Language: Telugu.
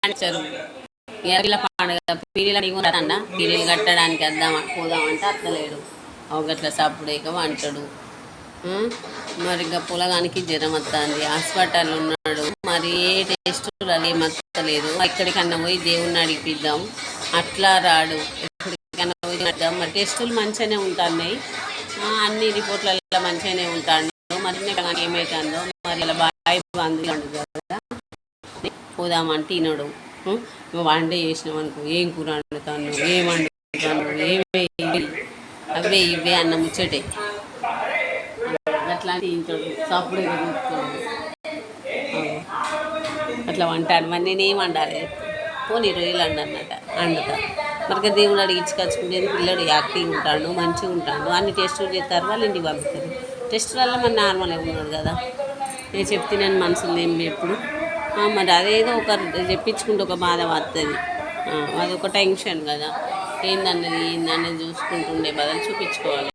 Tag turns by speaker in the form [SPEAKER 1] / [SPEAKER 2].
[SPEAKER 1] అంటారు పీరీల పండుగ పీరీల అన్న పీరీలు కట్టడానికి పోదామంటే అత్తలేడు ఒకట్ల సప్పుడేక అంటాడు. మరి ఇంకా పొలగానికి జ్వరం వస్తుంది, హాస్పిటల్ ఉన్నాడు. మరి ఏ టెస్ట్ ఏమత్తలేదు. ఎక్కడికన్నా పోయి దేవుణ్ణి అడిగిద్దాం, అట్లా రాడు. ఎక్కడికన్నా పోయి అడిద్దాం. మరి టెస్టులు మంచిగానే ఉంటున్నాయి, అన్ని రిపోర్ట్లలో మంచిగానే ఉంటాడు. మరి ఏమవుతుందో మరి ఇలా బాయ్ అందులో కదా పోదామంటే తినడు. వండే చేసినాం అనుకో ఏం కూర వండుతాను, ఏం వండుతాను, అవే ఇవే అన్న ముచ్చటే అట్లాంటి తింటాడు. సప్పుడు చూస్తాడు అట్లా వంటాడు. మరి నేనేం వండాలి పోనీ రొయ్యలు అన్నట వండుతా. మరి దేవుడు అడిగించుకొచ్చుకునేది పిల్లడు యాక్టివ్ ఉంటాడు, మంచిగా ఉంటాడు. అన్ని టెస్టులు చేస్తారు, వాళ్ళు ఇంటికి పంపుతారు. టెస్ట్ వల్ల మరి నార్మల్గా ఉన్నాడు కదా. నేను చెప్తే నేను మనసులో ఏం ఎప్పుడు మరి అదేదో ఒక చెప్పించుకుంటే ఒక బాధ వస్తుంది. అదొక టెన్షన్ కదా. ఏందన్నది చూసుకుంటుండే బదులు చూపించుకోవాలి.